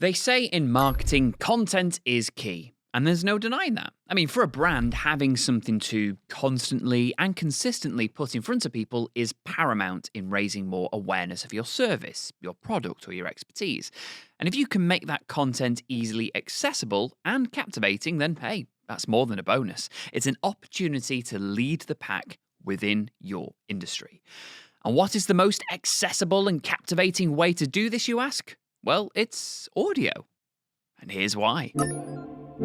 They say in marketing, content is key, and there's no denying that. I mean, for a brand, having something to constantly and consistently put in front of people is paramount in raising more awareness of your service, your product, or your expertise. And if you can make that content easily accessible and captivating, then hey, that's more than a bonus. It's an opportunity to lead the pack within your industry. And what is the most accessible and captivating way to do this, you ask? Well, it's audio. And here's why.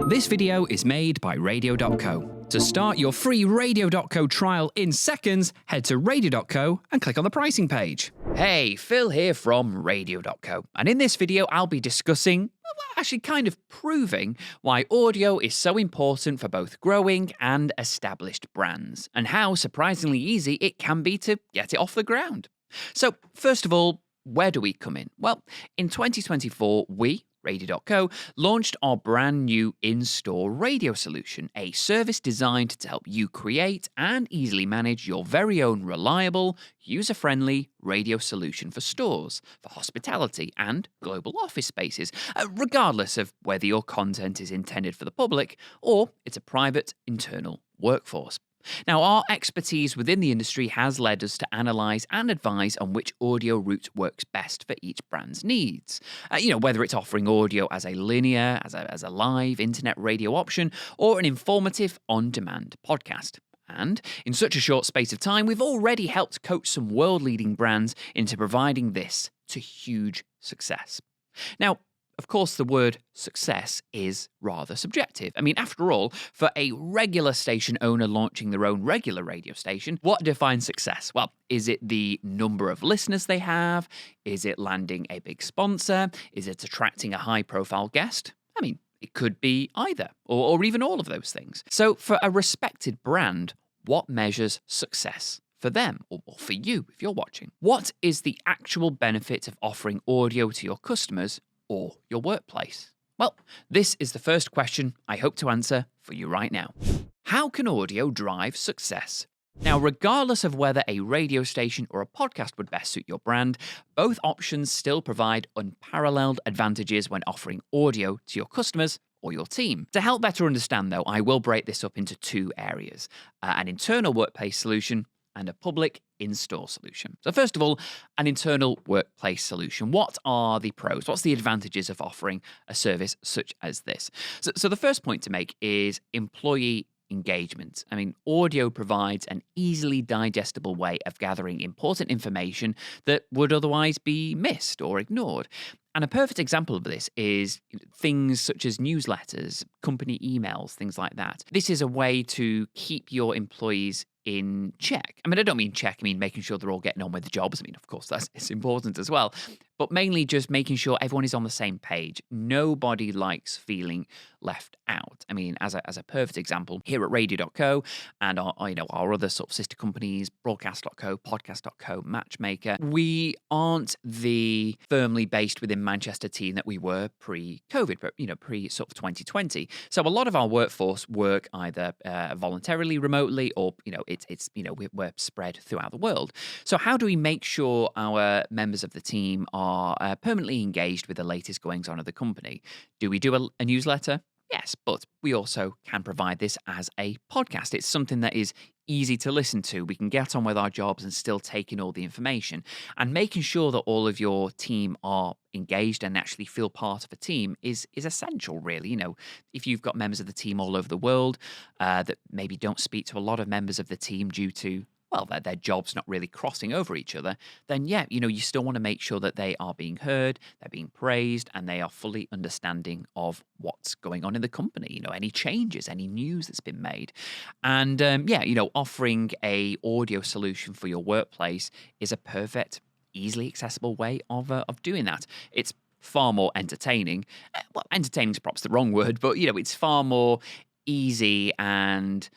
This video is made by Radio.co. To start your free Radio.co trial in seconds, head to Radio.co and click on the pricing page. Hey, Phil here from Radio.co. And in this video, I'll be discussing, actually kind of proving, why audio is so important for both growing and established brands, and how surprisingly easy it can be to get it off the ground. So, first of all, where do we come in? Well, in 2024, we, Radio.co, launched our brand new in-store radio solution, a service designed to help you create and easily manage your very own reliable, user-friendly radio solution for stores, for hospitality, and global office spaces, regardless of whether your content is intended for the public or it's a private internal workforce. Now, our expertise within the industry has led us to analyse and advise on which audio route works best for each brand's needs. Whether it's offering audio as a linear, as a live internet radio option, or an informative on-demand podcast. And in such a short space of time, we've already helped coach some world-leading brands into providing this to huge success. Now, of course, the word success is rather subjective. I mean, after all, for a regular station owner launching their own regular radio station, what defines success? Well, is it the number of listeners they have? Is it landing a big sponsor? Is it attracting a high-profile guest? I mean, it could be either, or even all of those things. So for a respected brand, what measures success for them, or for you if you're watching? What is the actual benefit of offering audio to your customers or your workplace? Well, this is the first question I hope to answer for you right now. How can audio drive success? Now, regardless of whether a radio station or a podcast would best suit your brand, both options still provide unparalleled advantages when offering audio to your customers or your team. To help better understand, though, I will break this up into two areas, an internal workplace solution and a public in-store solution. So first of all, an internal workplace solution. What are the pros? What's the advantages of offering a service such as this? So the first point to make is employee engagement. I mean, audio provides an easily digestible way of gathering important information that would otherwise be missed or ignored. And a perfect example of this is things such as newsletters, company emails, things like that. This is a way to keep your employees in check. I mean, I don't mean check, I mean making sure they're all getting on with the jobs. I mean, of course, it's important as well. But mainly just making sure everyone is on the same page. Nobody likes feeling left out. I mean, as a perfect example, here at Radio.co and our other sort of sister companies, Broadcast.co, Podcast.co, Matchmaker, we aren't the firmly based within Manchester team that we were pre-COVID, but pre sort of 2020. So a lot of our workforce work either voluntarily, remotely, or we're spread throughout the world. So how do we make sure our members of the team are permanently engaged with the latest goings on of the company? Do we do a newsletter? Yes, but we also can provide this as a podcast. It's something that is easy to listen to. We can get on with our jobs and still take in all the information. And making sure that all of your team are engaged and actually feel part of a team is essential, really. If you've got members of the team all over the world that maybe don't speak to a lot of members of the team due to their jobs not really crossing over each other, then you still want to make sure that they are being heard, they're being praised, and they are fully understanding of what's going on in the company, any changes, any news that's been made. And offering a audio solution for your workplace is a perfect, easily accessible way of doing that. It's far more entertaining. Well, entertaining is perhaps the wrong word, but it's far more easy and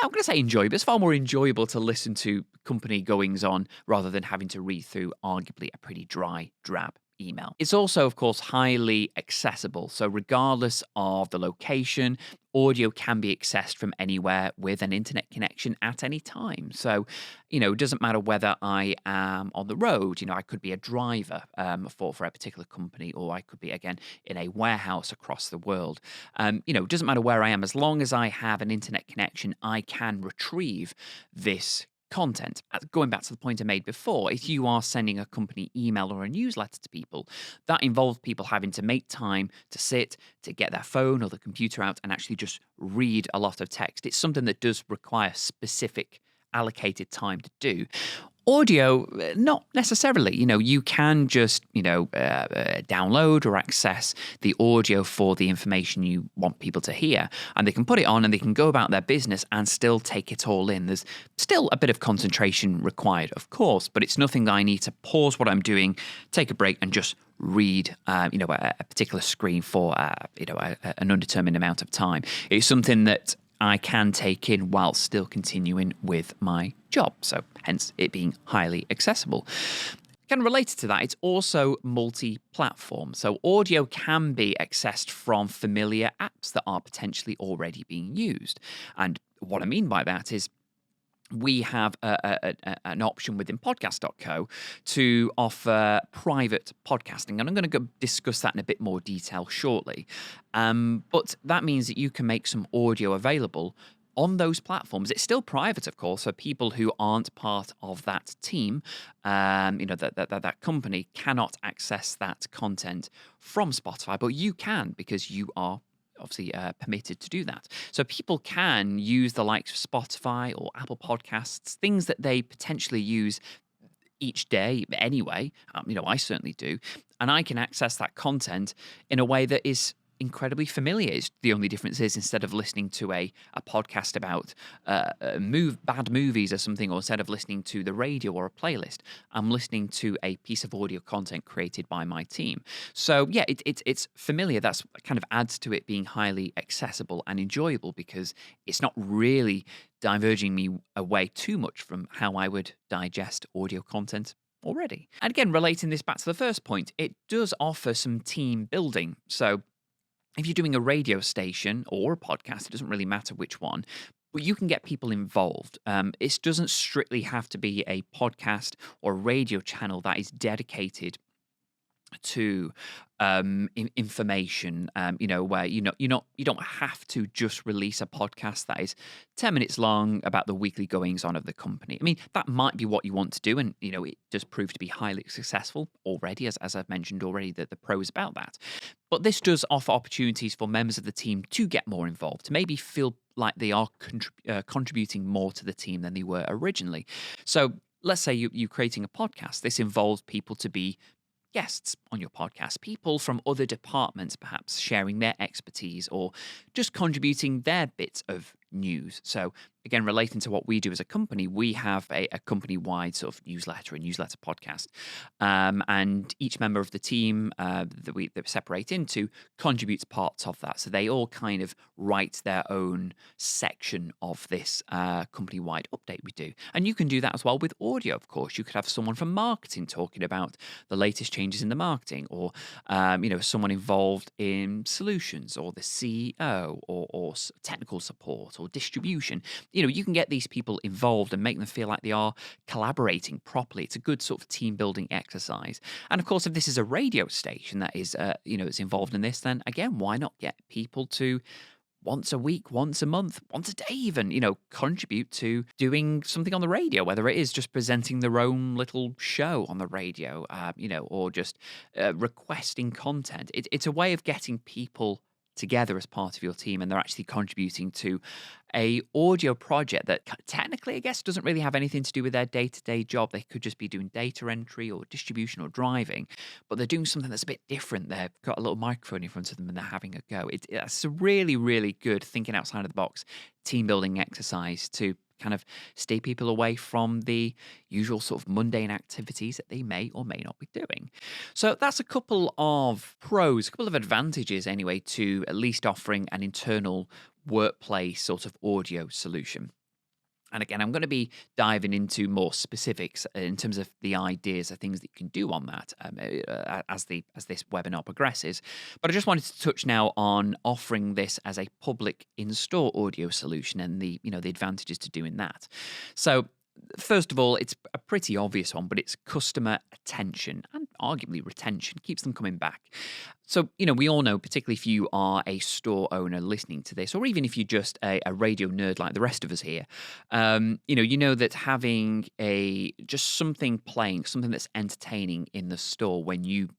I'm going to say enjoyable. It's far more enjoyable to listen to company goings on rather than having to read through arguably a pretty dry, drab email. It's also, of course, highly accessible. So, regardless of the location, audio can be accessed from anywhere with an internet connection at any time. So, it doesn't matter whether I am on the road. I could be a driver for a particular company, or I could be, again, in a warehouse across the world. It doesn't matter where I am. As long as I have an internet connection, I can retrieve this content. Going back to the point I made before, if you are sending a company email or a newsletter to people, that involves people having to make time to sit, to get their phone or the computer out and actually just read a lot of text. It's something that does require specific allocated time to do. Audio, not necessarily. You can just, download or access the audio for the information you want people to hear, and they can put it on and they can go about their business and still take it all in. There's still a bit of concentration required, of course, but it's nothing that I need to pause what I'm doing, take a break, and just read, a particular screen for, an undetermined amount of time. It's something that I can take in while still continuing with my job. So hence it being highly accessible. Kind of related to that, it's also multi-platform. So audio can be accessed from familiar apps that are potentially already being used. And what I mean by that is we have an option within Podcast.co to offer private podcasting. And I'm going to go discuss that in a bit more detail shortly. But that means that you can make some audio available on those platforms. It's still private, of course, so people who aren't part of that team, that company cannot access that content from Spotify, but you can, because you are obviously permitted to do that. So people can use the likes of Spotify or Apple Podcasts, things that they potentially use each day anyway. I certainly do. And I can access that content in a way that is incredibly familiar. The only difference is, instead of listening to a podcast about bad movies or something, or instead of listening to the radio or a playlist, I'm listening to a piece of audio content created by my team. So yeah, it's familiar. That's kind of adds to it being highly accessible and enjoyable, because it's not really diverging me away too much from how I would digest audio content already. And again, relating this back to the first point, it does offer some team building. So if you're doing a radio station or a podcast, it doesn't really matter which one, but you can get people involved. It doesn't strictly have to be a podcast or a radio channel that is dedicated to information, where you don't have to just release a podcast that is 10 minutes long about the weekly goings on of the company. I mean, that might be what you want to do, and it does prove to be highly successful already, as I've mentioned already, the pros about that. But this does offer opportunities for members of the team to get more involved, to maybe feel like they are contributing more to the team than they were originally. So let's say you're creating a podcast. This involves people to be guests on your podcast, people from other departments perhaps sharing their expertise or just contributing their bits of news. So again, relating to what we do as a company, we have a company-wide sort of newsletter, a newsletter podcast. And each member of the team that we separate into contributes parts of that. So they all kind of write their own section of this company-wide update we do. And you can do that as well with audio, of course. You could have someone from marketing talking about the latest changes in the marketing, or someone involved in solutions, or the CEO, or technical support, or distribution. You can get these people involved and make them feel like they are collaborating properly. It's a good sort of team building exercise. And of course, if this is a radio station that is, is involved in this, then again, why not get people to once a week, once a month, once a day even, contribute to doing something on the radio, whether it is just presenting their own little show on the radio, or just requesting content. It's a way of getting people together as part of your team, and they're actually contributing to a audio project that technically, I guess, doesn't really have anything to do with their day-to-day job. They could just be doing data entry or distribution or driving, but they're doing something that's a bit different. They've got a little microphone in front of them and they're having a go. It's a really, really good thinking outside of the box team building exercise to kind of stay people away from the usual sort of mundane activities that they may or may not be doing. So that's a couple of pros, a couple of advantages anyway, to at least offering an internal workplace sort of audio solution. And again, I'm going to be diving into more specifics in terms of the ideas of things that you can do on that as this webinar progresses. But I just wanted to touch now on offering this as a public in-store audio solution and the advantages to doing that. So first of all, it's a pretty obvious one, but it's customer attention and arguably retention keeps them coming back. So, we all know, particularly if you are a store owner listening to this, or even if you're just a radio nerd like the rest of us here, you know that having just something playing, something that's entertaining in the store when you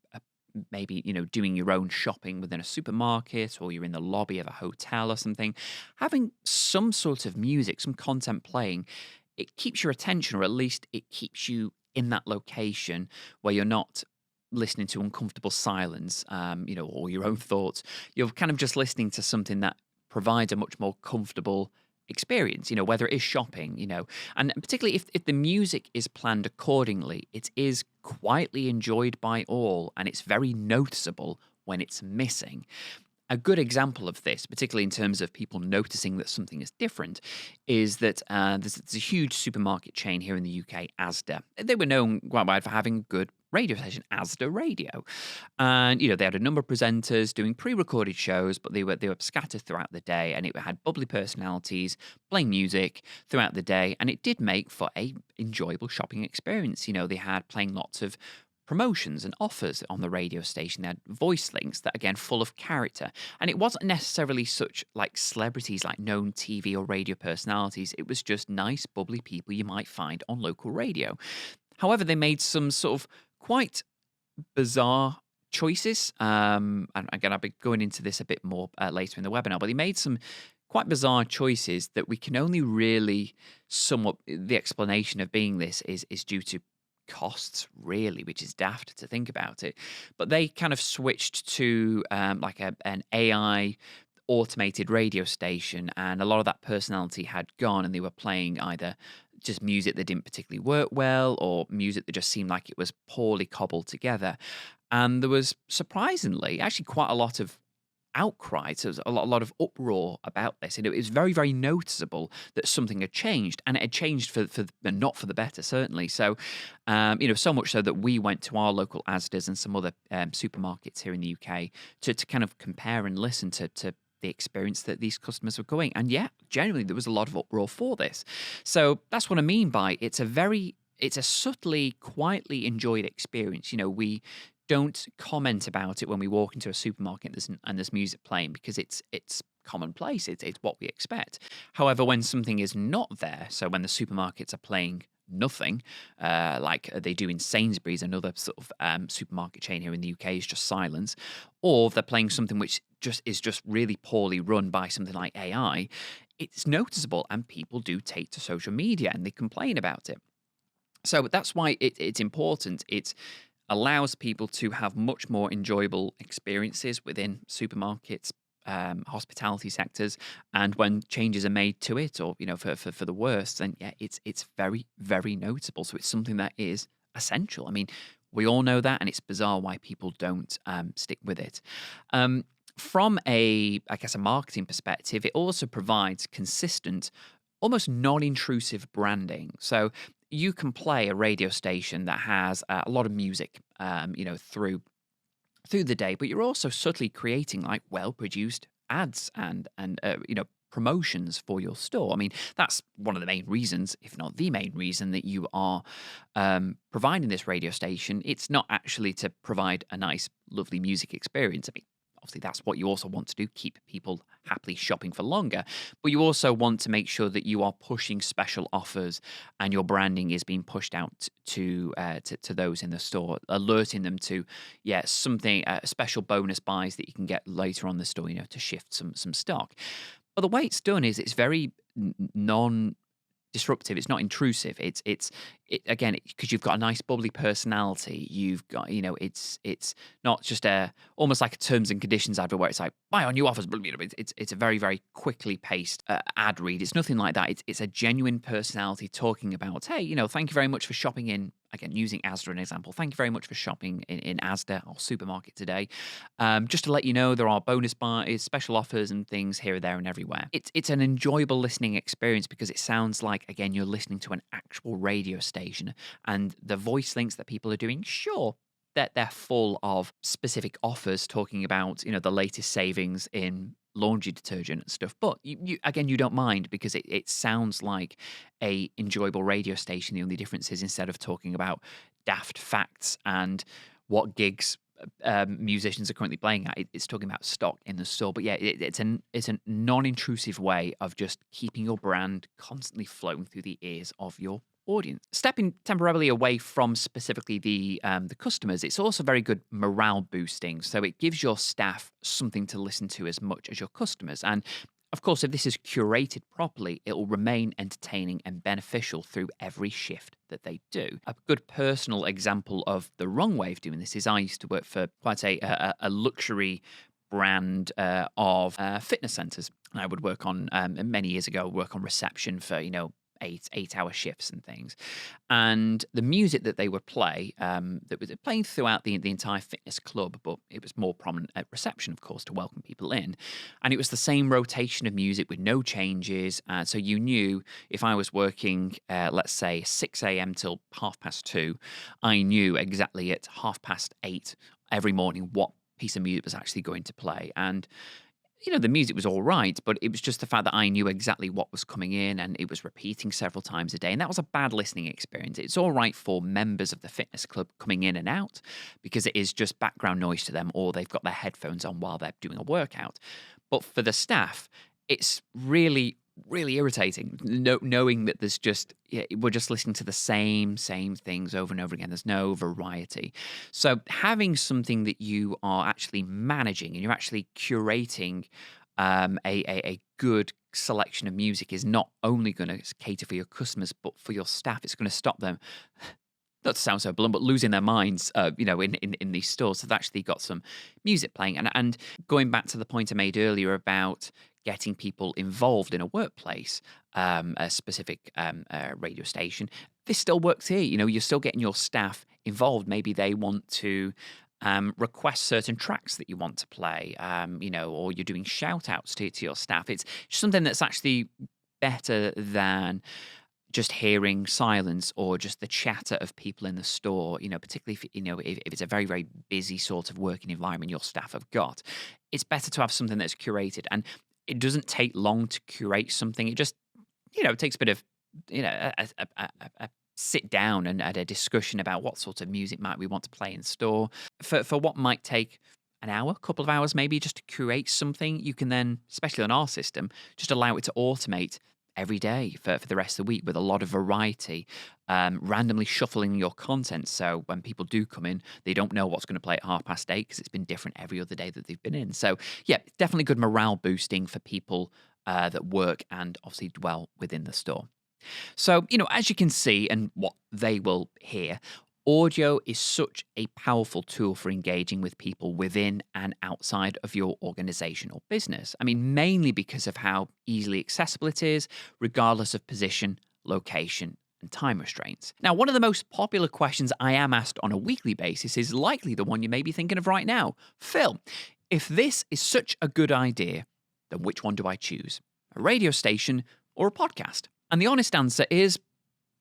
maybe doing your own shopping within a supermarket, or you're in the lobby of a hotel or something, having some sort of music, some content playing, it keeps your attention, or at least it keeps you in that location where you're not listening to uncomfortable silence, or your own thoughts. You're kind of just listening to something that provides a much more comfortable experience, whether it is shopping, and particularly if the music is planned accordingly, it is quietly enjoyed by all, and it's very noticeable when it's missing. A good example of this, particularly in terms of people noticing that something is different, is that there's a huge supermarket chain here in the UK, Asda. They were known quite wide for having good radio station, Asda Radio. And, they had a number of presenters doing pre-recorded shows, but they were scattered throughout the day, and it had bubbly personalities playing music throughout the day, and it did make for a enjoyable shopping experience. They had playing lots of promotions and offers on the radio station. They had voice links that, again, full of character. And it wasn't necessarily such like celebrities, like known TV or radio personalities. It was just nice, bubbly people you might find on local radio. However, they made some sort of quite bizarre choices. And again, I'll be going into this a bit more later in the webinar, but they made some quite bizarre choices that we can only really somewhat, the explanation of being this is due to costs, really, which is daft to think about it. But they kind of switched to like an AI automated radio station, and a lot of that personality had gone, and they were playing either just music that didn't particularly work well, or music that just seemed like it was poorly cobbled together. And there was surprisingly actually quite a lot of outcry. So there was a lot of uproar about this, and it was very, very noticeable that something had changed, and it had changed for not for the better, certainly. So, so much so that we went to our local Asda's and some other supermarkets here in the UK to kind of compare and listen to the experience that these customers were going. And yeah, generally there was a lot of uproar for this. So that's what I mean by it's a subtly, quietly enjoyed experience. We don't comment about it when we walk into a supermarket and there's music playing, because it's commonplace. It's what we expect. However, when something is not there, so when the supermarkets are playing nothing, like they do in Sainsbury's, another sort of supermarket chain here in the UK, is just silence, or they're playing something which is just really poorly run by something like AI, it's noticeable, and people do take to social media and they complain about it. So that's why it's important. It allows people to have much more enjoyable experiences within supermarkets, hospitality sectors, and when changes are made to it, or for the worst, then yeah, it's very, very notable. So it's something that is essential. I mean, we all know that, and it's bizarre why people don't stick with it. From a marketing perspective, it also provides consistent, almost non-intrusive branding. So you can play a radio station that has a lot of music, through the day, but you're also subtly creating like well-produced ads and promotions for your store. I mean, that's one of the main reasons, if not the main reason, that you are providing this radio station. It's not actually to provide a nice, lovely music experience. I mean, obviously, that's what you also want to do, keep people happily shopping for longer. But you also want to make sure that you are pushing special offers, and your branding is being pushed out to those in the store, alerting them to, something, special bonus buys that you can get later on the store, to shift some stock. But the way it's done is it's very non-disruptive. It's not intrusive. It's again, because you've got a nice bubbly personality. You've got, it's not just almost like a terms and conditions advert where it's like, buy on new offers. It's a very, very quickly paced ad read. It's nothing like that. It's a genuine personality talking about, hey, thank you very much for shopping in again, using Asda an example, thank you very much for shopping in Asda, our supermarket today. Just to let you know, there are bonus buys, special offers, and things here, there, and everywhere. It's an enjoyable listening experience because it sounds like, again, you're listening to an actual radio station, and the voice links that people are doing, sure, that they're full of specific offers talking about, the latest savings in laundry detergent and stuff. But you don't mind because it sounds like a enjoyable radio station. The only difference is instead of talking about daft facts and what gigs musicians are currently playing at, it's talking about stock in the store. But yeah, it's a non-intrusive way of just keeping your brand constantly flowing through the ears of your audience. Stepping temporarily away from specifically the customers, it's also very good morale boosting. So it gives your staff something to listen to as much as your customers. And of course, if this is curated properly, it will remain entertaining and beneficial through every shift that they do. A good personal example of the wrong way of doing this is I used to work for quite a luxury brand of fitness centers. And I would work on, many years ago, work on reception for, 8-hour shifts and things. And the music that they would play, that was playing throughout the entire fitness club, but it was more prominent at reception, of course, to welcome people in. And it was the same rotation of music with no changes. So you knew if I was working, let's say 6 a.m. till 2:30, I knew exactly at 8:30 every morning what piece of music was actually going to play. And the music was all right, but it was just the fact that I knew exactly what was coming in and it was repeating several times a day. And that was a bad listening experience. It's all right for members of the fitness club coming in and out because it is just background noise to them, or they've got their headphones on while they're doing a workout. But for the staff, it's really irritating knowing that there's we're just listening to the same things over and over again. There's no variety. So having something that you are actually managing and you're actually curating a good selection of music is not only going to cater for your customers, but for your staff. It's going to stop them, not to sound so blunt, but losing their minds, in these stores. So they've actually got some music playing. And going back to the point I made earlier about getting people involved in a workplace, a specific radio station, this still works here. You're still getting your staff involved. Maybe they want to request certain tracks that you want to play, or you're doing shout outs to your staff. It's something that's actually better than just hearing silence or just the chatter of people in the store, particularly if it's a very, very busy sort of working environment your staff have got. It's better to have something that's curated. And it doesn't take long to curate something. It just, it takes a bit of, a sit down and a discussion about what sort of music might we want to play in store. For what might take an hour, couple of hours maybe, just to curate something, you can then, especially on our system, just allow it to automate every day for the rest of the week with a lot of variety, randomly shuffling your content. So when people do come in, they don't know what's going to play at 8:30 because it's been different every other day that they've been in. So yeah, definitely good morale boosting for people that work and obviously dwell within the store. So, as you can see and what they will hear, audio is such a powerful tool for engaging with people within and outside of your organization or business. I mean, mainly because of how easily accessible it is, regardless of position, location, and time restraints. Now, one of the most popular questions I am asked on a weekly basis is likely the one you may be thinking of right now. Phil, if this is such a good idea, then which one do I choose? A radio station or a podcast? And the honest answer is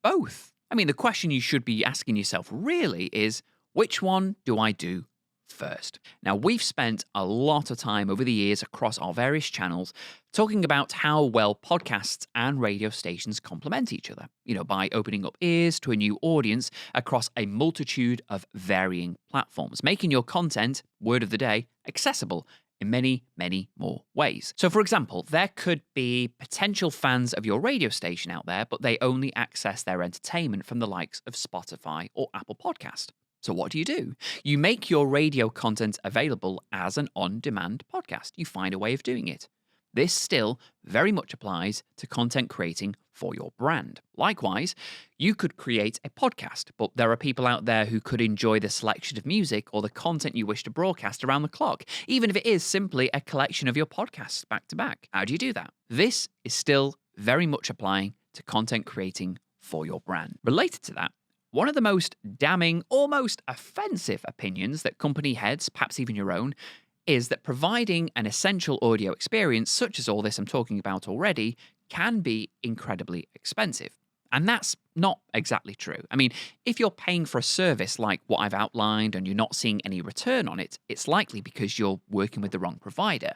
both. I mean, the question you should be asking yourself really is, which one do I do first? Now, we've spent a lot of time over the years across our various channels talking about how well podcasts and radio stations complement each other, by opening up ears to a new audience across a multitude of varying platforms, making your content, word of the day, accessible in many, many more ways. So, for example, there could be potential fans of your radio station out there, but they only access their entertainment from the likes of Spotify or Apple Podcast. So what do? You make your radio content available as an on-demand podcast. You find a way of doing it. This still very much applies to content creating for your brand. Likewise, you could create a podcast, but there are people out there who could enjoy the selection of music or the content you wish to broadcast around the clock, even if it is simply a collection of your podcasts back to back. How do you do that? This is still very much applying to content creating for your brand. Related to that, One of the most damning, almost offensive opinions that company heads, perhaps even your own, is that providing an essential audio experience, such as all this I'm talking about already, can be incredibly expensive. And that's not exactly true. I mean, if you're paying for a service like what I've outlined and you're not seeing any return on it, it's likely because you're working with the wrong provider.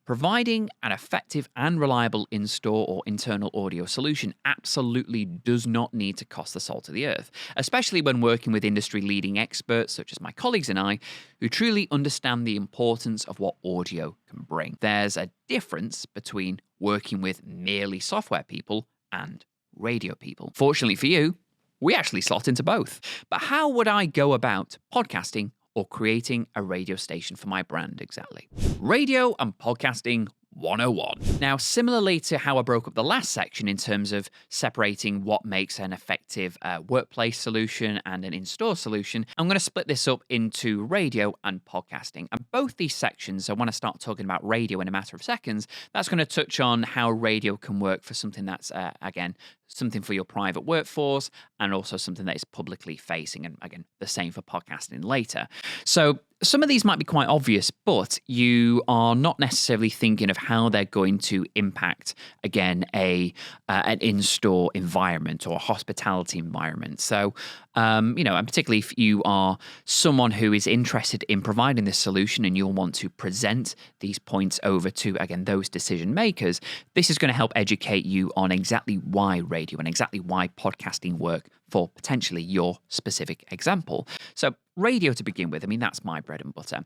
Providing an effective and reliable in-store or internal audio solution absolutely does not need to cost the salt of the earth, especially when working with industry-leading experts such as my colleagues and I, who truly understand the importance of what audio can bring. There's a difference between working with merely software people and radio people. Fortunately for you, we actually slot into both. But how would I go about podcasting or creating a radio station for my brand exactly? Radio and Podcasting 101. Now, similarly to how I broke up the last section in terms of separating what makes an effective workplace solution and an in-store solution, I'm going to split this up into radio and podcasting. And both these sections, I want to start talking about radio in a matter of seconds. That's going to touch on how radio can work for something that's, again, something for your private workforce and also something that is publicly facing. And again, the same for podcasting later. So some of these might be quite obvious, but you are not necessarily thinking of how they're going to impact, again, an in-store environment or a hospitality environment. So, and particularly if you are someone who is interested in providing this solution and you'll want to present these points over to, again, those decision makers, this is going to help educate you on exactly why radio and exactly why podcasting work for potentially your specific example. So radio to begin with, I mean, that's my bread and butter.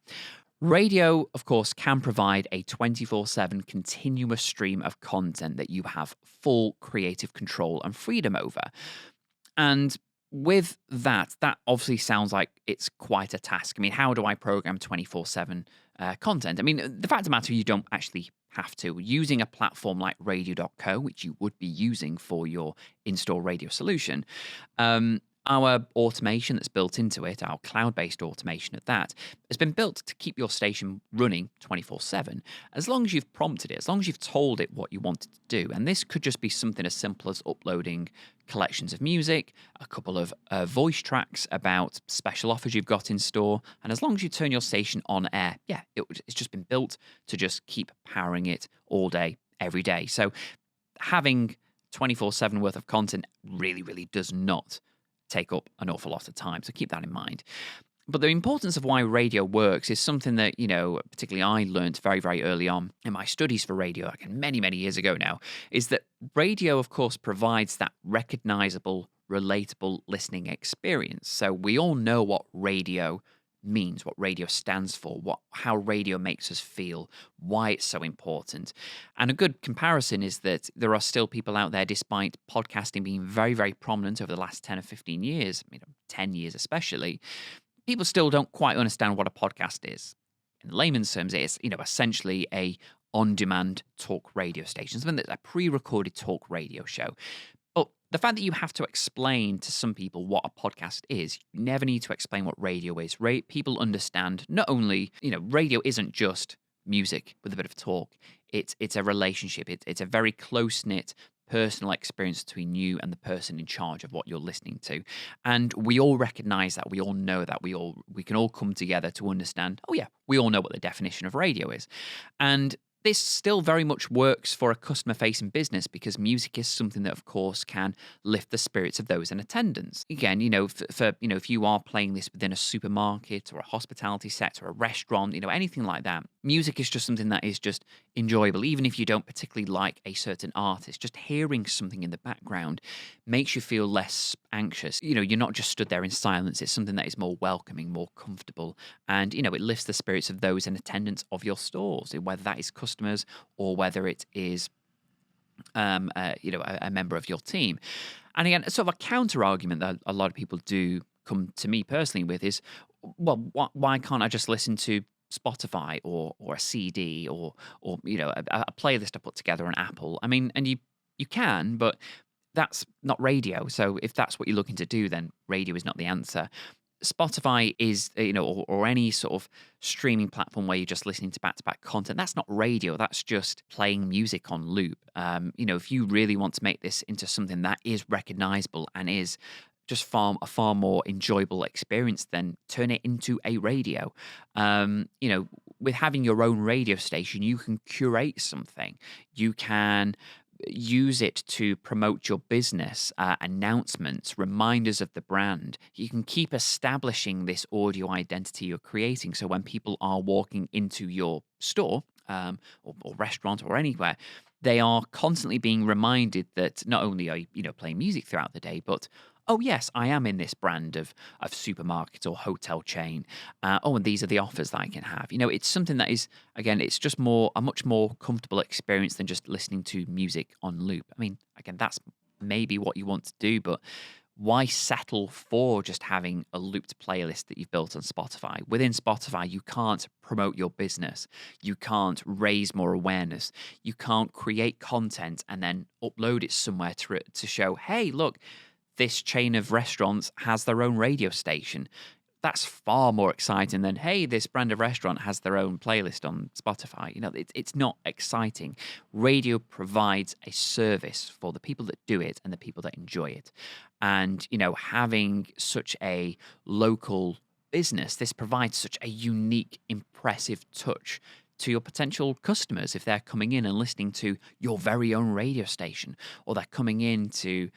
Radio, of course, can provide a 24/7 continuous stream of content that you have full creative control and freedom over. And with that obviously sounds like it's quite a task. I mean, how do I program 24/7 content? I mean, the fact of the matter, you don't actually have to. Using a platform like Radio.co, which you would be using for your in-store radio solution, our automation that's built into it, our cloud-based automation at that, has been built to keep your station running 24/7, as long as you've prompted it, as long as you've told it what you want it to do. And this could just be something as simple as uploading collections of music, a couple of voice tracks about special offers you've got in store, and as long as you turn your station on air, it's just been built to just keep powering it all day, every day. So having 24/7 worth of content really, really does not take up an awful lot of time. So keep that in mind. But the importance of why radio works is something that, particularly I learned very, very early on in my studies for radio, like many, many years ago now, is that radio, of course, provides that recognizable, relatable listening experience. So we all know what radio means, what radio stands for, how radio makes us feel, why it's so important. And a good comparison is that there are still people out there, despite podcasting being very, very prominent over the last 10 or 15 years, 10 years especially, people still don't quite understand what a podcast is. In layman's terms, it's, essentially a on-demand talk radio station, something that's a pre-recorded talk radio show. But the fact that you have to explain to some people what a podcast is, you never need to explain what radio is. People understand not only, radio isn't just music with a bit of talk. It's a relationship. It's a very close-knit personal experience between you and the person in charge of what you're listening to. And we all recognize that. We all know that. We can all come together to understand, we all know what the definition of radio is. And this still very much works for a customer-facing business because music is something that, of course, can lift the spirits of those in attendance. Again, if you are playing this within a supermarket or a hospitality sector or a restaurant, anything like that, music is just something that is just enjoyable. Even if you don't particularly like a certain artist, just hearing something in the background makes you feel less anxious. You're not just stood there in silence. It's something that is more welcoming, more comfortable, and it lifts the spirits of those in attendance of your stores, whether that is customers or whether it is a member of your team. And again, sort of a counter argument that a lot of people do come to me personally with is, well, why can't I just listen to Spotify or a CD or a playlist I put together on Apple? I mean, and you can, but that's not radio. So if that's what you're looking to do, then radio is not the answer. Spotify is, or any sort of streaming platform where you're just listening to back-to-back content. That's not radio. That's just playing music on loop. If you really want to make this into something that is recognizable and is just a far more enjoyable experience than turn it into a radio. You know, with having your own radio station, you can curate something. You can use it to promote your business, announcements, reminders of the brand. You can keep establishing this audio identity you're creating. So when people are walking into your store, or restaurant or anywhere, they are constantly being reminded that not only are you know playing music throughout the day, but oh yes, I am in this brand of supermarket or hotel chain. Oh, and these are the offers that I can have. You know, it's something that is again, it's just a much more comfortable experience than just listening to music on loop. I mean, again, that's maybe what you want to do, but why settle for just having a looped playlist that you've built on Spotify? Within Spotify, you can't promote your business. You can't raise more awareness. You can't create content and then upload it somewhere to show, hey, look, this chain of restaurants has their own radio station. That's far more exciting than, hey, this brand of restaurant has their own playlist on Spotify. You know, it's not exciting. Radio provides a service for the people that do it and the people that enjoy it. And, you know, having such a local business, this provides such a unique, impressive touch to your potential customers if they're coming in and listening to your very own radio station, or they're coming in to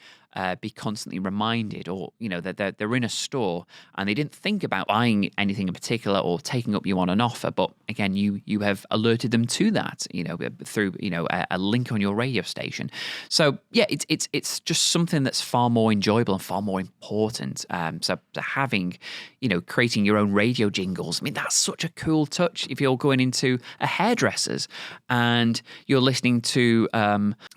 be constantly reminded, or you know that they're in a store and they didn't think about buying anything in particular or taking up you on an offer, but again you have alerted them to that, you know, through you know a link on your radio station. So yeah, it's just something that's far more enjoyable and far more important. So having, you know, creating your own radio jingles, I mean that's such a cool touch. If you're going into a hairdresser's and you're listening to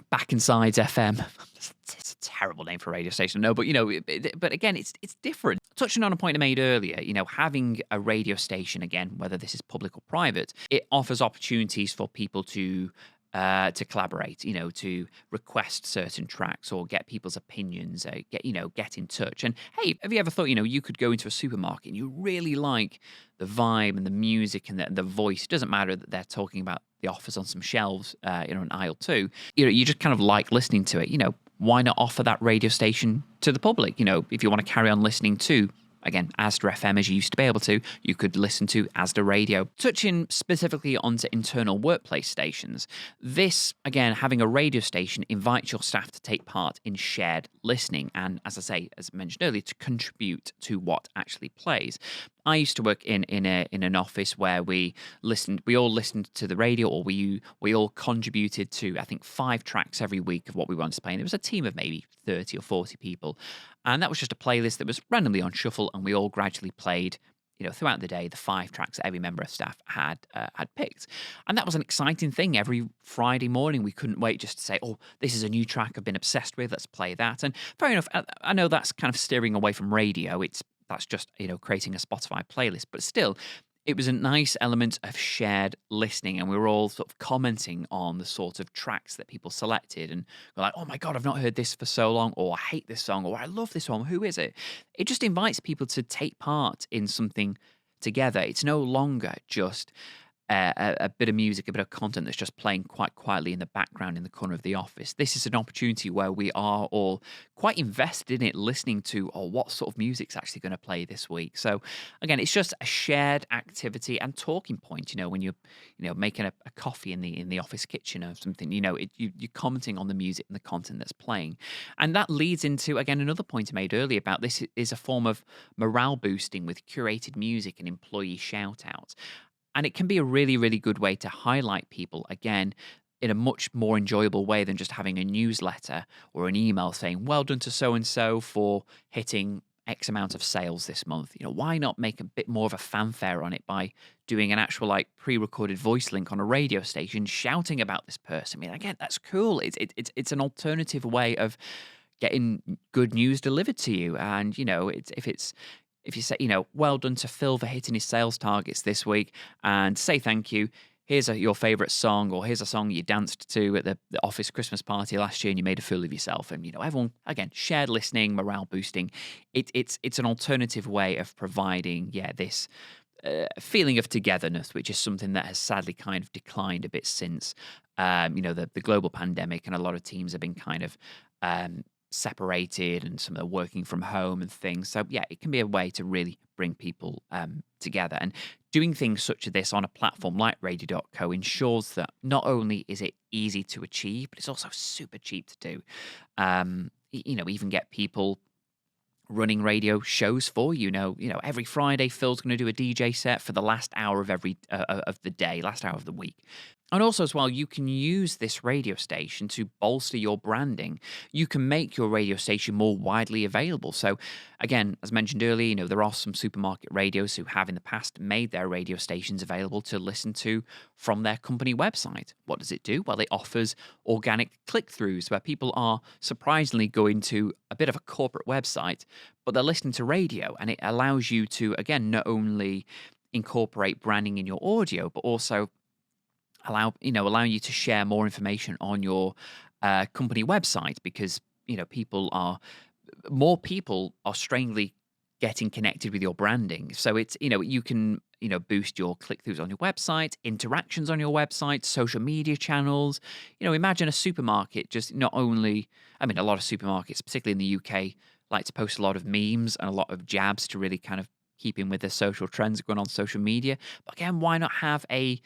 Back Inside's FM. It's a terrible name for a radio station, no, but you know, but again, it's different. Touching on a point I made earlier, you know, having a radio station, again, whether this is public or private, it offers opportunities for people to collaborate, you know, to request certain tracks or get people's opinions, get in touch. And hey, have you ever thought, you know, you could go into a supermarket and you really like the vibe and the music and the voice? It doesn't matter that they're talking about the offers on some shelves, in aisle 2. You know, you just kind of like listening to it. You know, why not offer that radio station to the public? You know, if you want to carry on listening to, again, Asda FM, as you used to be able to, you could listen to Asda Radio. Touching specifically onto internal workplace stations, this, again, having a radio station invites your staff to take part in shared listening and, as I say, as mentioned earlier, to contribute to what actually plays. I used to work in an office where we all listened to the radio, or we all contributed to, I think, 5 tracks every week of what we wanted to play. And it was a team of maybe 30 or 40 people. And that was just a playlist that was randomly on shuffle, and we all gradually played, you know, throughout the day, the 5 tracks that every member of staff had picked. And that was an exciting thing. Every Friday morning, we couldn't wait just to say, oh, this is a new track I've been obsessed with, let's play that. And fair enough, I know that's kind of steering away from radio. That's just, you know, creating a Spotify playlist, but still, it was a nice element of shared listening, and we were all sort of commenting on the sort of tracks that people selected, and we're like, oh my God, I've not heard this for so long, or I hate this song, or I love this one, who is it? It just invites people to take part in something together. It's no longer just a bit of music, a bit of content that's just playing quite quietly in the background in the corner of the office. This is an opportunity where we are all quite invested in it, listening to, what sort of music's actually going to play this week. So again, it's just a shared activity and talking point. You know, when you're, you know, making a coffee in the office kitchen or something, you know, you're commenting on the music and the content that's playing, and that leads into, again, another point I made earlier about this is a form of morale boosting with curated music and employee shout outs. And it can be a really, really good way to highlight people, again, in a much more enjoyable way than just having a newsletter or an email saying, well done to so-and-so for hitting X amount of sales this month. You know, why not make a bit more of a fanfare on it by doing an actual, like, pre-recorded voice link on a radio station shouting about this person? I mean, again, that's cool. It's an alternative way of getting good news delivered to you. And, you know, if you say, you know, well done to Phil for hitting his sales targets this week, and say thank you, here's your favourite song, or here's a song you danced to at the office Christmas party last year and you made a fool of yourself. And, you know, everyone, again, shared listening, morale boosting. It's an alternative way of providing, this feeling of togetherness, which is something that has sadly kind of declined a bit since, the global pandemic, and a lot of teams have been kind of separated and some are working from home and things. So yeah, it can be a way to really bring people together. And doing things such as this on a platform like Radio.co ensures that not only is it easy to achieve, but it's also super cheap to do. Even get people running radio shows for you. Every Friday, Phil's going to do a DJ set for the last hour of every of the day, last hour of the week. And also, as well, you can use this radio station to bolster your branding. You can make your radio station more widely available. So, again, as mentioned earlier, there are some supermarket radios who have in the past made their radio stations available to listen to from their company website. What does it do? Well, it offers organic click-throughs where people are surprisingly going to a bit of a corporate website, but they're listening to radio, and it allows you to, again, not only incorporate branding in your audio, but also allowing you to share more information on your company website, because more people are strangely getting connected with your branding. So it's you can boost your click-throughs on your website, interactions on your website, social media channels. Imagine a supermarket just not only, a lot of supermarkets, particularly in the UK, like to post a lot of memes and a lot of jabs to really kind of keep in with the social trends going on social media. But again, why not have a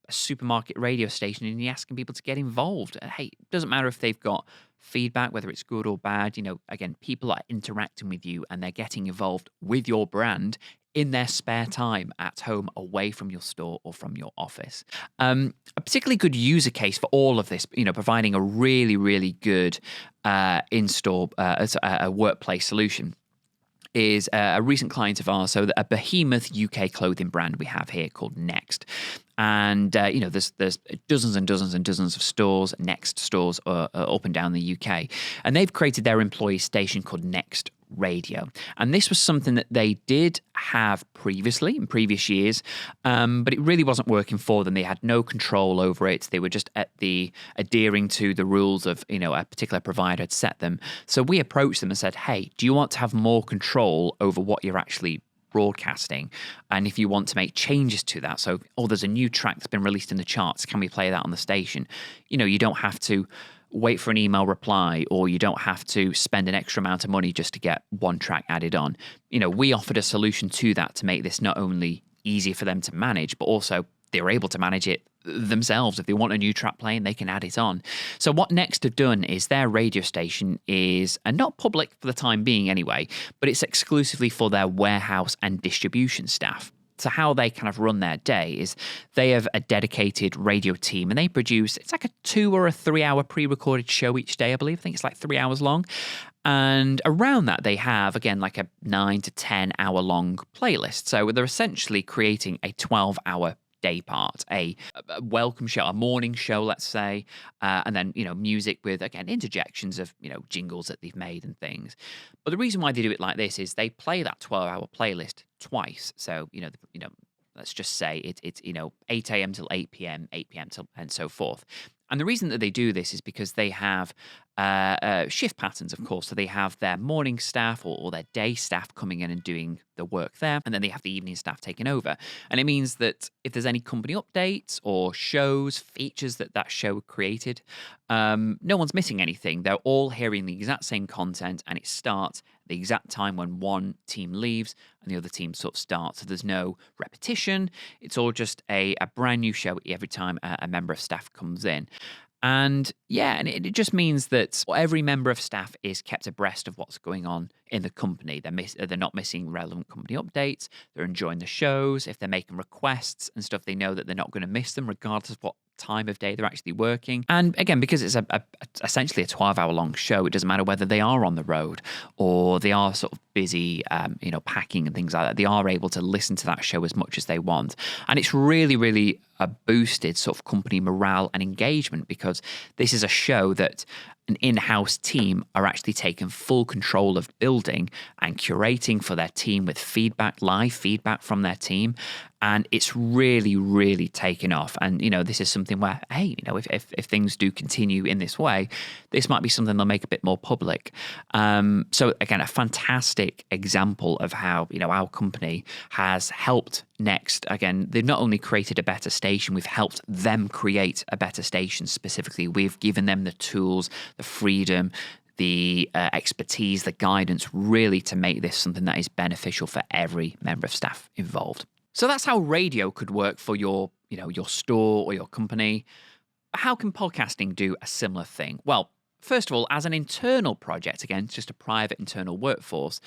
supermarket radio station and you're asking people to get involved? Hey, it doesn't matter if they've got feedback, whether it's good or bad. Again, people are interacting with you and they're getting involved with your brand in their spare time at home, away from your store or from your office. A particularly good user case for all of this, providing a really, really good in-store a workplace solution, is a recent client of ours, so a behemoth UK clothing brand we have here called Next. And, there's dozens and dozens and dozens of stores, Next stores up and down the UK. And they've created their employee station called Next Radio. And this was something that they did have previously in previous years, but it really wasn't working for them. They had no control over it. They were just adhering to the rules of, a particular provider had set them. So we approached them and said, hey, do you want to have more control over what you're actually broadcasting? And if you want to make changes to that, so, there's a new track that's been released in the charts, can we play that on the station? You don't have to wait for an email reply, or you don't have to spend an extra amount of money just to get one track added on. We offered a solution to that to make this not only easy for them to manage, but also they were able to manage it themselves. If they want a new track playing, they can add it on. So what Next have done is their radio station is, and not public for the time being anyway, but it's exclusively for their warehouse and distribution staff. So how they kind of run their day is they have a dedicated radio team, and they produce, it's like a 2 or 3 hour pre-recorded show each day, I believe. I think it's like 3 hours long. And around that, they have, again, like a 9 to 10 hour long playlist. So they're essentially creating a 12-hour day part, a welcome show, a morning show, let's say, and then, music with, again, interjections of, jingles that they've made and things. But the reason why they do it like this is they play that 12-hour playlist twice. So, let's just say it's 8 a.m. till 8 p.m., 8 p.m. till, and so forth. And the reason that they do this is because they have shift patterns, of course. So they have their morning staff or their day staff coming in and doing the work there, and then they have the evening staff taking over. And it means that if there's any company updates or shows, features that show created, no one's missing anything. They're all hearing the exact same content, and it starts the exact time when one team leaves and the other team sort of starts. So there's no repetition. It's all just a brand new show every time a member of staff comes in. And yeah, and it just means that every member of staff is kept abreast of what's going on in the company. They're not missing relevant company updates. They're enjoying the shows. If they're making requests and stuff, they know that they're not going to miss them regardless of what time of day they're actually working. And again, because it's essentially a 12-hour long show, it doesn't matter whether they are on the road or they are sort of busy, packing and things like that. They are able to listen to that show as much as they want. And it's really, really boosted sort of company morale and engagement, because this is a show that an in-house team are actually taking full control of building and curating for their team with live feedback from their team. And it's really, really taken off. And, this is something where, hey, if things do continue in this way, this might be something they'll make a bit more public. So again, a fantastic example of how, our company has helped Next. Again, they've not only created a better station, we've helped them create a better station specifically. We've given them the tools, the freedom, the expertise, the guidance, really to make this something that is beneficial for every member of staff involved. So that's how radio could work for your store or your company. How can podcasting do a similar thing? Well, first of all, as an internal project, again, it's just a private internal workforce,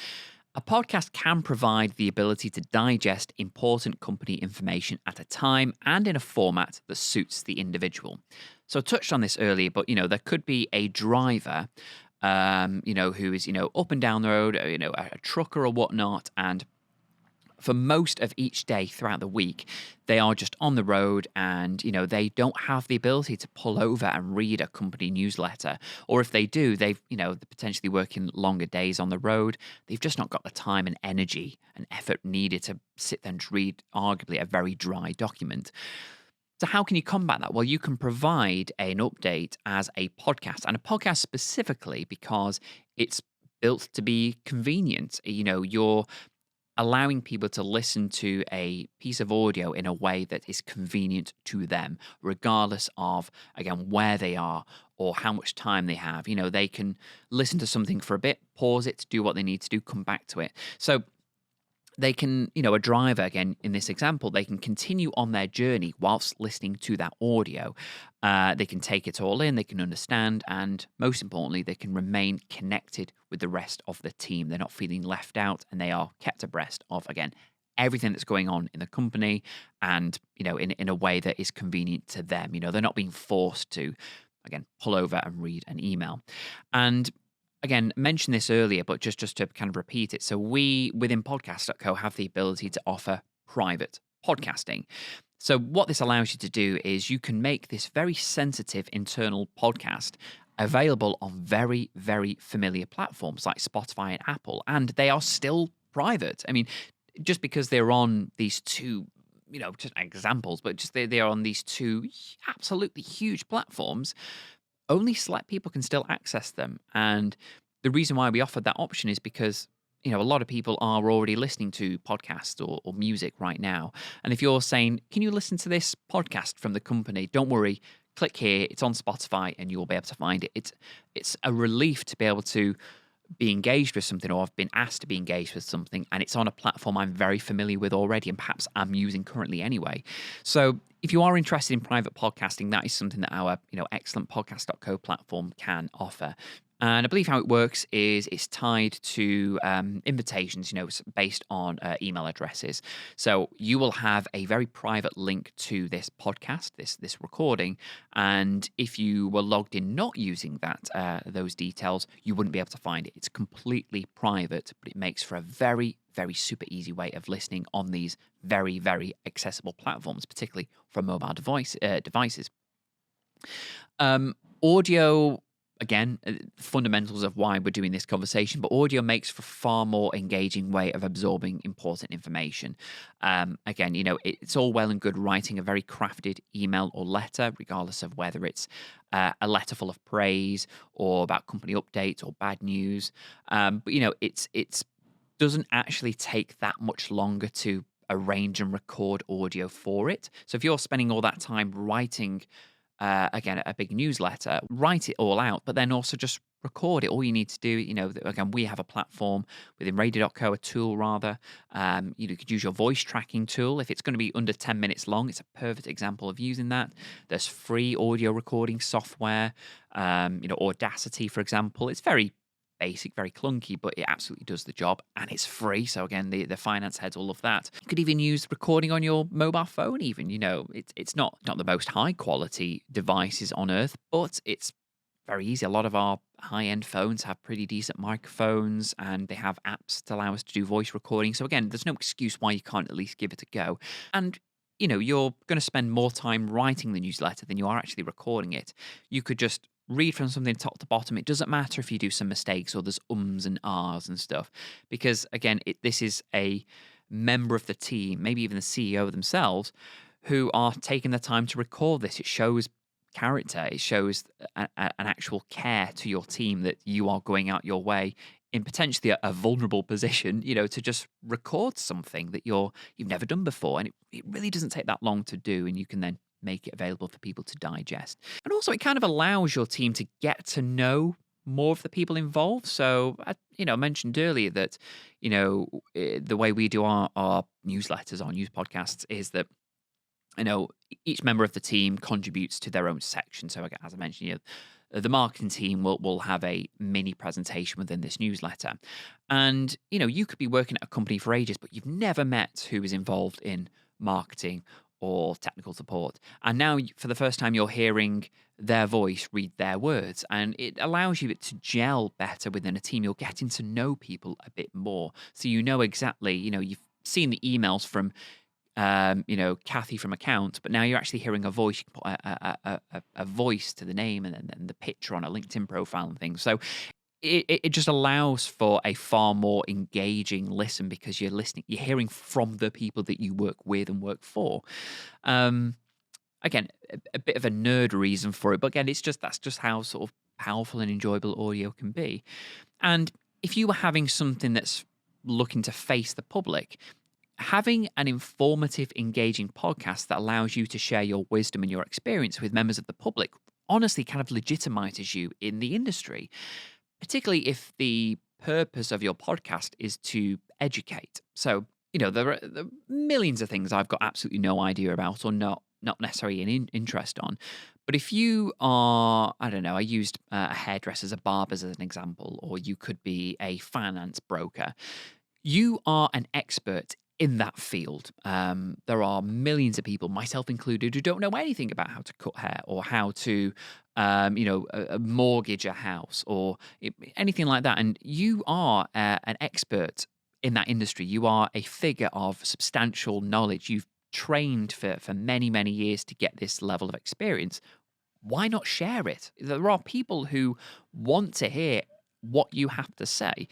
a podcast can provide the ability to digest important company information at a time and in a format that suits the individual. So I touched on this earlier, but there could be a driver, who is up and down the road, a trucker or whatnot, and for most of each day throughout the week, they are just on the road and, they don't have the ability to pull over and read a company newsletter. Or if they do, they're potentially working longer days on the road. They've just not got the time and energy and effort needed to sit there and read arguably a very dry document. So how can you combat that? Well, you can provide an update as a podcast, and a podcast specifically because it's built to be convenient. You're allowing people to listen to a piece of audio in a way that is convenient to them, regardless of, again, where they are or how much time they have. They can listen to something for a bit, pause it, do what they need to do, come back to it. So they can, a driver, again, in this example, they can continue on their journey whilst listening to that audio. They can take it all in, they can understand, and most importantly, they can remain connected with the rest of the team. They're not feeling left out, and they are kept abreast of, again, everything that's going on in the company and, in a way that is convenient to them. They're not being forced to, again, pull over and read an email. And again, mentioned this earlier, but just to kind of repeat it. So we, within Radio.co, have the ability to offer private podcasting. So what this allows you to do is you can make this very sensitive internal podcast available on very, very familiar platforms like Spotify and Apple, and they are still private. I mean, just because they're on these two, just examples, but just they are on these two absolutely huge platforms, only select people can still access them. And the reason why we offered that option is because, a lot of people are already listening to podcasts or music right now. And if you're saying, can you listen to this podcast from the company? Don't worry, click here, it's on Spotify and you'll be able to find it. It's a relief to be able to be engaged with something, or I've been asked to be engaged with something, and it's on a platform I'm very familiar with already and perhaps I'm using currently anyway. So if you are interested in private podcasting, that is something that our excellent Radio.co platform can offer. And I believe how it works is it's tied to invitations, based on email addresses. So you will have a very private link to this podcast, this recording. And if you were logged in not using those details, you wouldn't be able to find it. It's completely private, but it makes for a very, very super easy way of listening on these very, very accessible platforms, particularly for mobile devices. Audio, again, fundamentals of why we're doing this conversation, but audio makes for far more engaging way of absorbing important information. Again, it's all well and good writing a very crafted email or letter, regardless of whether it's a letter full of praise or about company updates or bad news. But it's doesn't actually take that much longer to arrange and record audio for it. So if you're spending all that time writing again, a big newsletter, write it all out, but then also just record it. All you need to do, again, we have a platform within Radio.co, a tool rather. You could use your voice tracking tool. If it's going to be under 10 minutes long, it's a perfect example of using that. There's free audio recording software, Audacity, for example. It's very basic, very clunky, but it absolutely does the job, and it's free. So again, the finance heads will love that. You could even use recording on your mobile phone even. It's not the most high quality devices on earth, but it's very easy. A lot of our high-end phones have pretty decent microphones, and they have apps to allow us to do voice recording. So again, there's no excuse why you can't at least give it a go. And you're going to spend more time writing the newsletter than you are actually recording it. You could just read from something top to bottom. It doesn't matter if you do some mistakes or there's ums and ahs and stuff, because again, this is a member of the team, maybe even the CEO themselves, who are taking the time to record this. It shows character. It shows an actual care to your team that you are going out your way in potentially a vulnerable position, to just record something that you've never done before. And it really doesn't take that long to do, and you can then make it available for people to digest. And also, it kind of allows your team to get to know more of the people involved. So, I mentioned earlier that, the way we do our newsletters, our news podcasts, is that each member of the team contributes to their own section. So, as I mentioned, the marketing team will have a mini presentation within this newsletter. And, you could be working at a company for ages, but you've never met who is involved in marketing or technical support. And now, for the first time, you're hearing their voice read their words. And it allows you to gel better within a team. You're getting to know people a bit more. So you know exactly, you've seen the emails from Kathy from account, but now you're actually hearing a voice. You can put a voice to the name and then the picture on a LinkedIn profile and things. So it just allows for a far more engaging listen because you're hearing from the people that you work with and work for. Again, a bit of a nerd reason for it, but again, that's just how sort of powerful and enjoyable audio can be. And if you were having something that's looking to face the public, having an informative, engaging podcast that allows you to share your wisdom and your experience with members of the public honestly kind of legitimizes you in the industry, particularly if the purpose of your podcast is to educate. So, there are millions of things I've got absolutely no idea about or not necessarily an interest on. But if you are, I don't know, I used hairdressers, a barbers as an example, or you could be a finance broker. You are an expert in that field. There are millions of people, myself included, who don't know anything about how to cut hair or how to, mortgage a house or anything like that. And you are an expert in that industry. You are a figure of substantial knowledge. You've trained for many, many years to get this level of experience. Why not share it? There are people who want to hear what you have to say.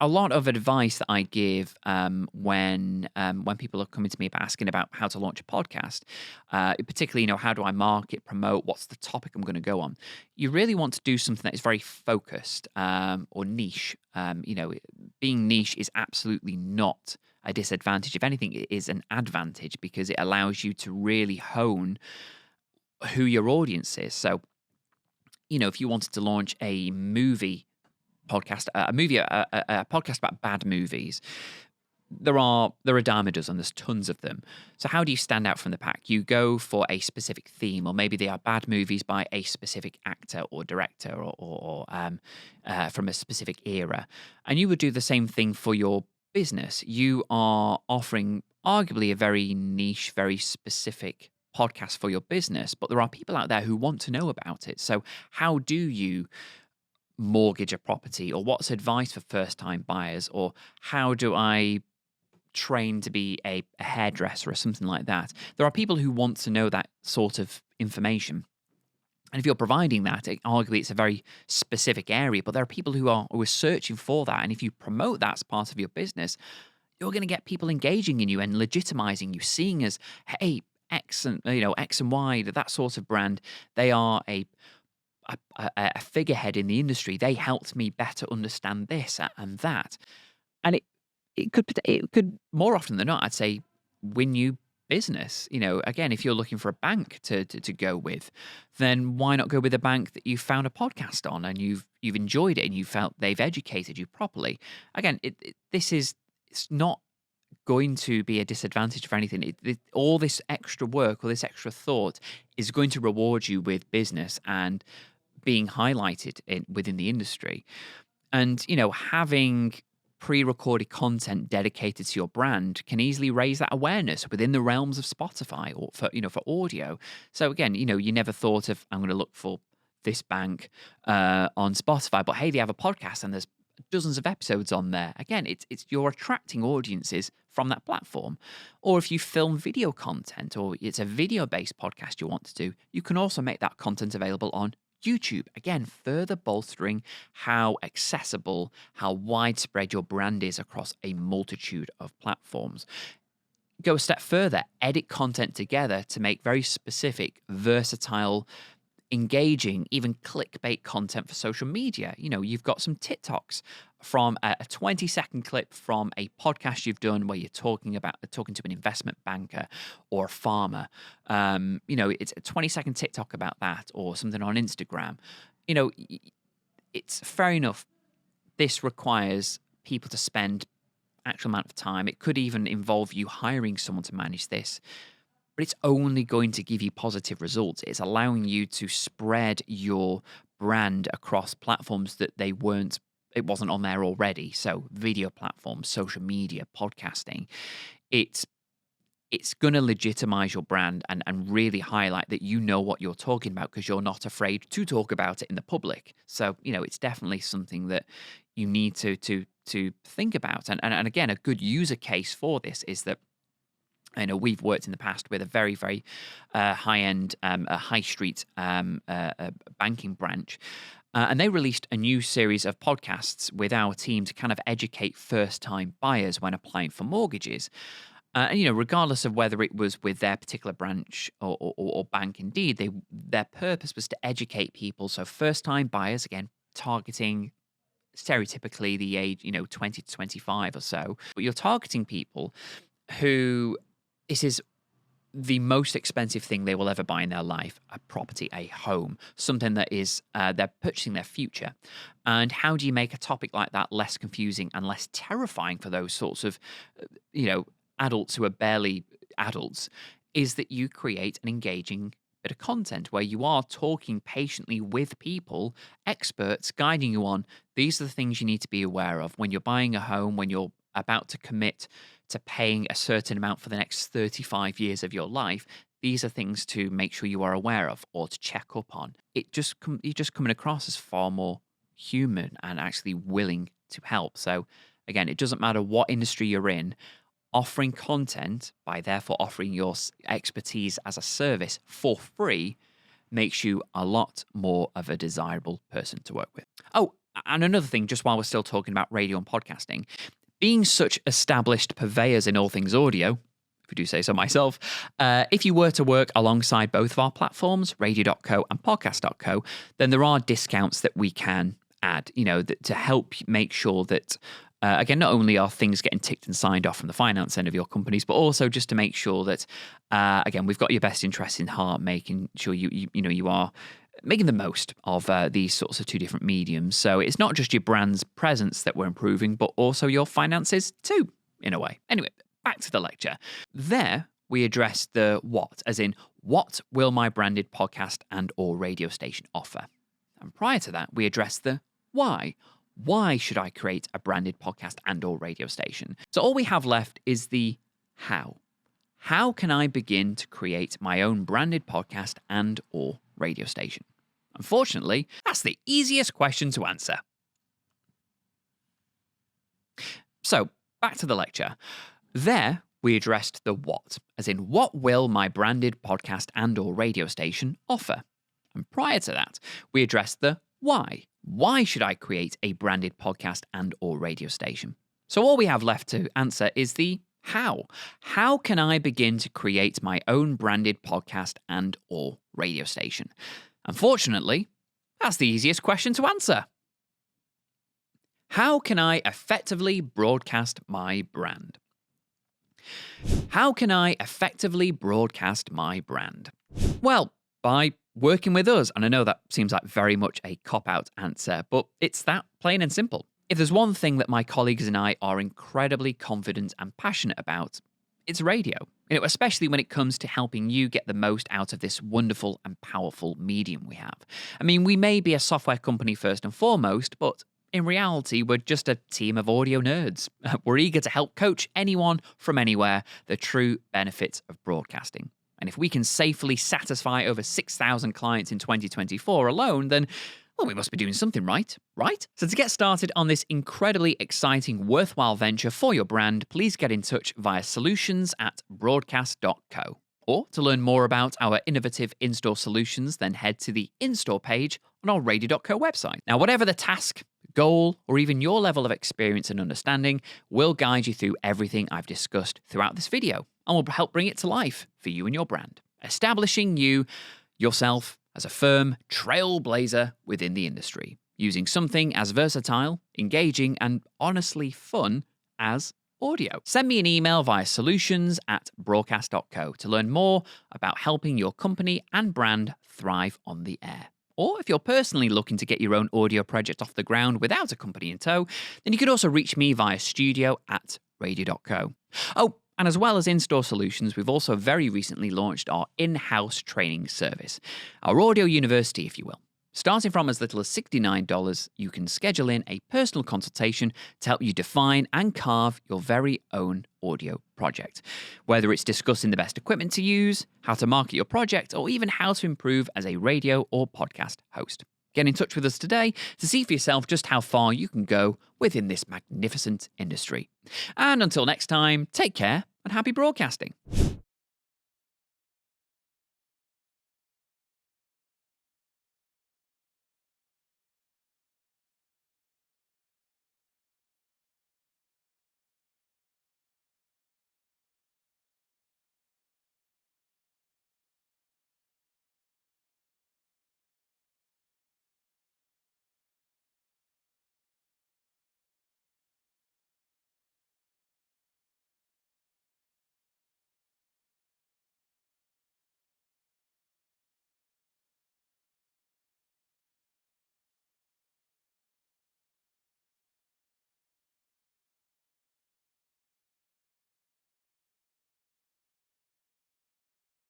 A lot of advice that I give when people are coming to me asking about how to launch a podcast, particularly, how do I market, promote, what's the topic I'm going to go on? You really want to do something that is very focused or niche. Being niche is absolutely not a disadvantage. If anything, it is an advantage because it allows you to really hone who your audience is. So, if you wanted to launch a movie podcast, a podcast about bad movies, there are a dime a dozen. There's tons of them. So how do you stand out from the pack? You go for a specific theme, or maybe they are bad movies by a specific actor or director, or from a specific era, and you would do the same thing for your business. You are offering arguably a very niche, very specific podcast for your business, but there are people out there who want to know about it. So how do you mortgage a property, or what's advice for first-time buyers, or how do I train to be a hairdresser or something like that? There are people who want to know that sort of information. And if you're providing that, arguably it's a very specific area, but there are people who are searching for that. And if you promote that as part of your business, you're going to get people engaging in you and legitimizing you, seeing as, hey, X and Y, that sort of brand, they are a figurehead in the industry. They helped me better understand this and that, and it could more often than not, I'd say, win you business. Again, if you're looking for a bank to go with, then why not go with a bank that you found a podcast on and you've enjoyed it and you felt they've educated you properly. Again, it's not going to be a disadvantage for anything. All this extra work or this extra thought is going to reward you with business and being highlighted within the industry. And, having pre-recorded content dedicated to your brand can easily raise that awareness within the realms of Spotify or for audio. So again, you never thought of, I'm going to look for this bank on Spotify, but hey, they have a podcast and there's dozens of episodes on there. Again, it's you're attracting audiences from that platform. Or if you film video content or it's a video-based podcast you want to do, you can also make that content available on YouTube. Again, further bolstering how accessible, how widespread your brand is across a multitude of platforms. Go a step further, edit content together to make very specific, versatile, engaging, even clickbait content for social media. You've got some TikToks from a 20-second clip from a podcast you've done where you're talking to an investment banker or a farmer. It's a 20-second TikTok about that, or something on Instagram. it's fair enough. This requires people to spend actual amount of time. It could even involve you hiring someone to manage this, but it's only going to give you positive results. It's allowing you to spread your brand across platforms that it wasn't on there already. So video platforms, social media, podcasting. It's going to legitimize your brand and really highlight that you know what you're talking about because you're not afraid to talk about it in the public. So, it's definitely something that you need to think about. And again, a good user case for this is that I know we've worked in the past with a very, very high-end, high street banking branch. And they released a new series of podcasts with our team to kind of educate first-time buyers when applying for mortgages. Regardless of whether it was with their particular branch or bank, indeed, their purpose was to educate people. So first-time buyers, again, targeting stereotypically the age, 20 to 25 or so. But you're targeting people who this is the most expensive thing they will ever buy in their life, a property, a home, something that is they're purchasing their future. And how do you make a topic like that less confusing and less terrifying for those sorts of, adults who are barely adults, is that you create an engaging bit of content where you are talking patiently with people, experts guiding you on these are the things you need to be aware of when you're buying a home, when you're about to commit to paying a certain amount for the next 35 years of your life. These are things to make sure you are aware of or to check up on. You're just coming across as far more human and actually willing to help. So again, it doesn't matter what industry you're in. Offering content, by therefore offering your expertise as a service for free, makes you a lot more of a desirable person to work with. Oh, and another thing, just while we're still talking about radio and podcasting, being such established purveyors in all things audio, if I do say so myself, if you were to work alongside both of our platforms, Radio.co and Podcast.co, then there are discounts that we can add, to help make sure that again, not only are things getting ticked and signed off from the finance end of your companies, but also just to make sure that, again, we've got your best interests in heart, making sure you are making the most of these sorts of two different mediums. So it's not just your brand's presence that we're improving, but also your finances too, in a way. Anyway, back to the lecture. There, we address the what, as in, what will my branded podcast and or radio station offer? And prior to that, we address the why. Why should I create a branded podcast and or radio station? So all we have left is the how. How can I begin to create my own branded podcast and or radio station? Unfortunately, that's the easiest question to answer. So back to the lecture. There, we addressed the what, as in what will my branded podcast and or radio station offer? And prior to that, we addressed the why. Why should I create a branded podcast and or radio station? So all we have left to answer is the how. How can I begin to create my own branded podcast and or radio station? Unfortunately, that's the easiest question to answer. How can I effectively broadcast my brand? How can I effectively broadcast my brand? Well, by working with us. And I know that seems like very much a cop-out answer, but it's that plain and simple. If there's one thing that my colleagues and I are incredibly confident and passionate about, it's radio. Especially when it comes to helping you get the most out of this wonderful and powerful medium we have. I mean, we may be a software company first and foremost, but in reality, we're just a team of audio nerds. We're eager to help coach anyone from anywhere the true benefits of broadcasting. And if we can safely satisfy over 6,000 clients in 2024 alone, then, well, we must be doing something right? So to get started on this incredibly exciting, worthwhile venture for your brand, please get in touch via solutions@broadcast.co. Or to learn more about our innovative in-store solutions, then head to the in-store page on our Radio.co website. Now, whatever the task, goal, or even your level of experience and understanding, we'll guide you through everything I've discussed throughout this video, and we'll help bring it to life for you and your brand, establishing yourself as a firm trailblazer within the industry, using something as versatile, engaging, and honestly fun as audio. Send me an email via solutions@broadcast.co to learn more about helping your company and brand thrive on the air. Or if you're personally looking to get your own audio project off the ground without a company in tow, then you could also reach me via studio@radio.co. Oh, and as well as in-store solutions, we've also very recently launched our in-house training service, our audio university, if you will. Starting from as little as $69, you can schedule in a personal consultation to help you define and carve your very own audio project. Whether it's discussing the best equipment to use, how to market your project, or even how to improve as a radio or podcast host. Get in touch with us today to see for yourself just how far you can go within this magnificent industry. And until next time, take care and happy broadcasting.